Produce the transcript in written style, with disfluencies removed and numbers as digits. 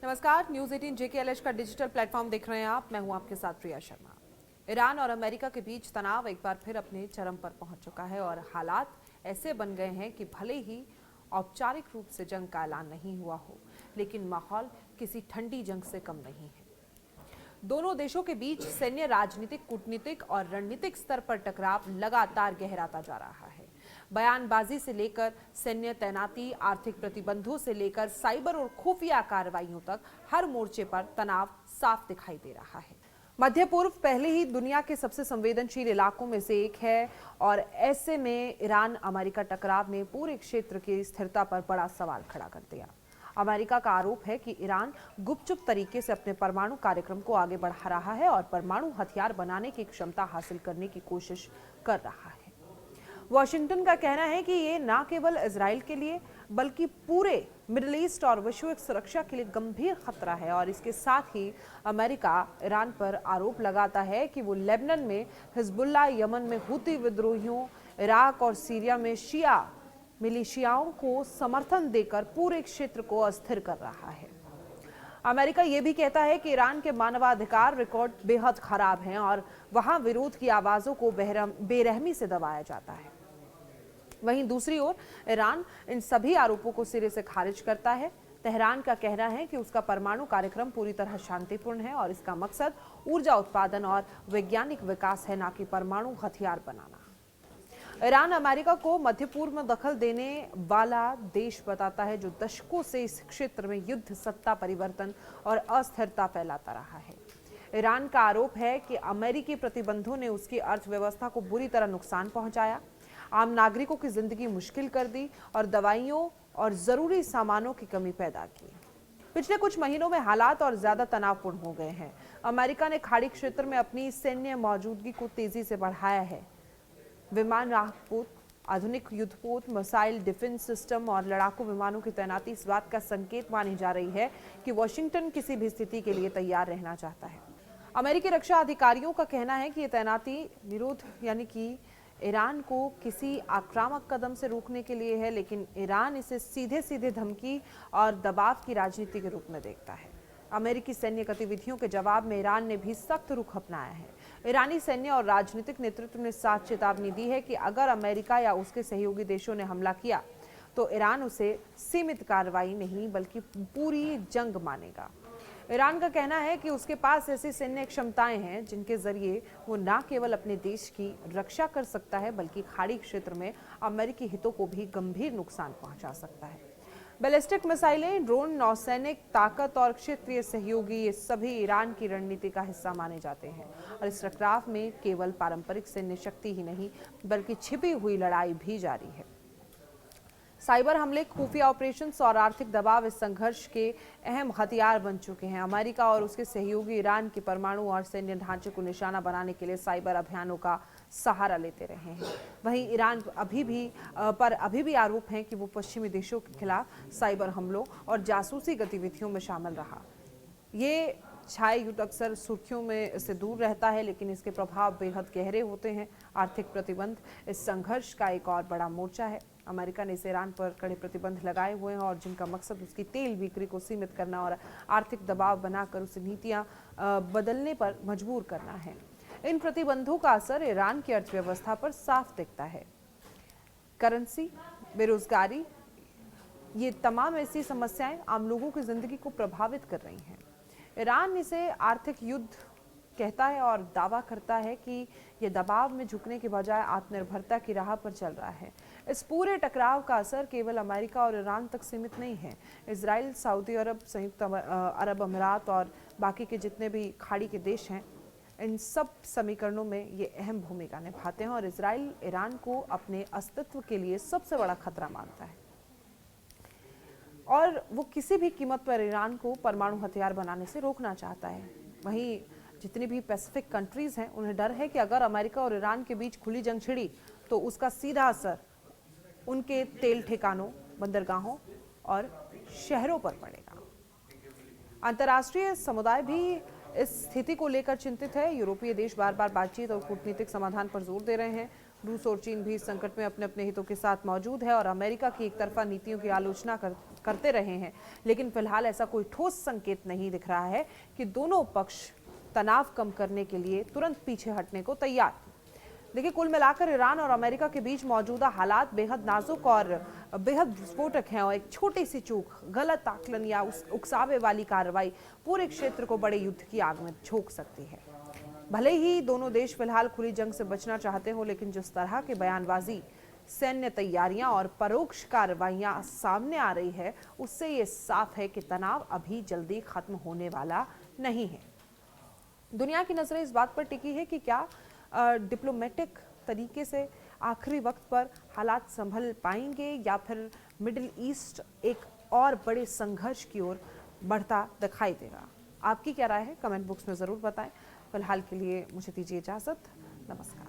नमस्कार, news 18 JKLH का digital platform देख रहे हैं आप। मैं हूं आपके साथ प्रिया शर्मा। ईरान और अमेरिका के बीच तनाव एक बार फिर अपने चरम पर पहुंच चुका है और हालात ऐसे बन गए हैं कि भले ही औपचारिक रूप से जंग का ऐलान नहीं हुआ हो, लेकिन माहौल किसी ठंडी जंग से कम नहीं है। दोनों देशों के बीच सैन्य, राजनीतिक, कूटनीतिक और रणनीतिक स्तर पर टकराव लगातार गहराता जा रहा है। बयानबाजी से लेकर सैन्य तैनाती, आर्थिक प्रतिबंधों से लेकर साइबर और खुफिया कार्रवाइयों तक हर मोर्चे पर तनाव साफ दिखाई दे रहा है। मध्य पूर्व पहले ही दुनिया के सबसे संवेदनशील इलाकों में से एक है और ऐसे में ईरान अमेरिका टकराव ने पूरे क्षेत्र की स्थिरता पर बड़ा सवाल खड़ा कर दिया। अमेरिका का आरोप है कि ईरान गुपचुप तरीके से अपने परमाणु कार्यक्रम को आगे बढ़ा रहा है और परमाणु हथियार बनाने की क्षमता हासिल करने की कोशिश कर रहा है। वॉशिंगटन का कहना है कि ये न केवल इजराइल के लिए बल्कि पूरे मिडिल ईस्ट और वैश्विक सुरक्षा के लिए गंभीर खतरा है और इसके साथ ही अमेरिका ईरान पर आरोप लगाता है कि वो लेबनान में हिजबुल्लाह, यमन में हुती विद्रोहियों, इराक और सीरिया में शिया मिलिशियाओं को समर्थन देकर पूरे क्षेत्र को अस्थिर कर रहा है। अमेरिका ये भी कहता है कि ईरान के मानवाधिकार रिकॉर्ड बेहद खराब हैं और वहां विरोध की आवाजों को बेरहमी से दबाया जाता है। वहीं दूसरी ओर ईरान इन सभी आरोपों को सिरे से खारिज करता है। तेहरान का कहना है कि उसका परमाणु कार्यक्रम पूरी तरह शांतिपूर्ण है और इसका मकसद ऊर्जा उत्पादन और वैज्ञानिक विकास है, न कि परमाणु हथियार बनाना। ईरान अमेरिका को मध्य पूर्व में दखल देने वाला देश बताता है जो दशकों से इस क्षेत्र में युद्ध, सत्ता परिवर्तन और अस्थिरता फैलाता रहा है। ईरान का आरोप है कि अमेरिकी प्रतिबंधों ने उसकी अर्थव्यवस्था को बुरी तरह नुकसान पहुंचाया, आम नागरिकों की जिंदगी मुश्किल कर दी और दवाइयों और जरूरी सामानों की कमी पैदा की। पिछले कुछ महीनों में हालात और ज्यादा तनावपूर्ण हो गए हैं। अमेरिका ने खाड़ी क्षेत्र में अपनी सैन्य मौजूदगी को तेजी से बढ़ाया है। विमान राहपोत, आधुनिक युद्धपोत, मिसाइल डिफेंस सिस्टम और लड़ाकू विमानों की तैनाती इस बात का संकेत मानी जा रही है कि वॉशिंगटन किसी भी स्थिति के लिए तैयार रहना चाहता है। अमेरिकी रक्षा अधिकारियों का कहना है कि यह तैनाती निरोध यानी कि ईरान को किसी आक्रामक कदम से रोकने के लिए है, लेकिन ईरान इसे सीधे सीधे धमकी और दबाव की राजनीति के रूप में देखता है। अमेरिकी सैन्य गतिविधियों के जवाब में ईरान ने भी सख्त रुख अपनाया है। ईरानी सैन्य और राजनीतिक नेतृत्व ने साफ चेतावनी दी है कि अगर अमेरिका या उसके सहयोगी देशों ने हमला किया तो ईरान उसे सीमित कार्रवाई नहीं बल्कि पूरी जंग मानेगा। ईरान का कहना है कि उसके पास ऐसी सैन्य क्षमताएं हैं जिनके जरिए वो न केवल अपने देश की रक्षा कर सकता है बल्कि खाड़ी क्षेत्र में अमेरिकी हितों को भी गंभीर नुकसान पहुंचा सकता है। बैलिस्टिक मिसाइलें, ड्रोन, नौसैनिक ताकत और क्षेत्रीय सहयोगी, ये सभी ईरान की रणनीति का हिस्सा माने जाते हैं और इस टकराव में केवल पारंपरिक सैन्य शक्ति ही नहीं बल्कि छिपी हुई लड़ाई भी जारी है। साइबर हमले, खुफिया ऑपरेशंस और आर्थिक दबाव इस संघर्ष के अहम हथियार बन चुके हैं। अमेरिका और उसके सहयोगी ईरान के परमाणु और सैन्य ढांचे को निशाना बनाने के लिए साइबर अभियानों का सहारा लेते रहे हैं। वहीं ईरान अभी भी आरोप हैं कि वो पश्चिमी देशों के खिलाफ साइबर हमलों और जासूसी गतिविधियों में शामिल रहा। ये छाया युद्ध अक्सर सुर्खियों में से दूर रहता है, लेकिन इसके प्रभाव बेहद गहरे होते हैं। आर्थिक प्रतिबंध इस संघर्ष का एक और बड़ा मोर्चा है। अमेरिका ने इस ईरान पर कड़े प्रतिबंध लगाए हुए हैं और जिनका मकसद उसकी तेल बिक्री को सीमित करना और आर्थिक दबाव बनाकर उसे नीतियां बदलने पर मजबूर करना है। इन प्रतिबंधों का असर ईरान की अर्थव्यवस्था पर साफ दिखता है। करेंसी, बेरोजगारी, ये तमाम ऐसी समस्याएं आम लोगों की जिंदगी को प्रभावित कर रही हैं। ईरान इसे आर्थिक युद्ध कहता है और दावा करता है कि यह दबाव में झुकने के बजाय आत्मनिर्भरता की राह पर चल रहा है। इस पूरे टकराव का असर केवल अमेरिका और ईरान तक सीमित नहीं है। इजराइल, सऊदी अरब, संयुक्त अरब अमीरात और बाकी के जितने भी खाड़ी के देश हैं, इन सब समीकरणों में ये अहम भूमिका निभाते हैं और इजराइल ईरान को अपने अस्तित्व के लिए सबसे बड़ा खतरा मानता है और वो किसी भी कीमत पर ईरान को परमाणु हथियार बनाने से रोकना चाहता है। वहीं जितनी भी पैसिफिक कंट्रीज हैं, उन्हें डर है कि अगर अमेरिका और ईरान के बीच खुली जंग छिड़ी तो उसका सीधा असर उनके तेल ठिकानों, बंदरगाहों और शहरों पर पड़ेगा। अंतर्राष्ट्रीय समुदाय भी इस स्थिति को लेकर चिंतित है। यूरोपीय देश बार बार बातचीत और कूटनीतिक समाधान पर जोर दे रहे हैं। रूस और चीन भी इस संकट में अपने अपने हितों के साथ मौजूद है और अमेरिका की एक तरफा नीतियों की आलोचना करते रहे हैं, लेकिन फिलहाल ऐसा कोई ठोस संकेत नहीं दिख रहा है कि दोनों पक्ष तनाव कम करने के लिए तुरंत पीछे हटने को तैयार। देखिए, कुल मिलाकर ईरान और अमेरिका के बीच मौजूदा हालात बेहद नाजुक और बेहद विस्फोटक हैं और एक छोटी सी चूक, गलत आकलन या उकसावे वाली कार्रवाई पूरे क्षेत्र को बड़े युद्ध की आग में झोंक सकती है। भले ही दोनों देश फिलहाल खुली जंग से बचना चाहते हो, लेकिन जिस तरह की बयानबाजी, सैन्य तैयारियां और परोक्ष कार्रवाइयां सामने आ रही है, उससे ये साफ है कि तनाव अभी जल्दी खत्म होने वाला नहीं है। दुनिया की नजरें इस बात पर टिकी है कि क्या डिप्लोमेटिक तरीके से आखिरी वक्त पर हालात संभल पाएंगे या फिर मिडिल ईस्ट एक और बड़े संघर्ष की ओर बढ़ता दिखाई देगा। आपकी क्या राय है, कमेंट बॉक्स में ज़रूर बताएं। फिलहाल के लिए मुझे दीजिए इजाज़त। नमस्कार।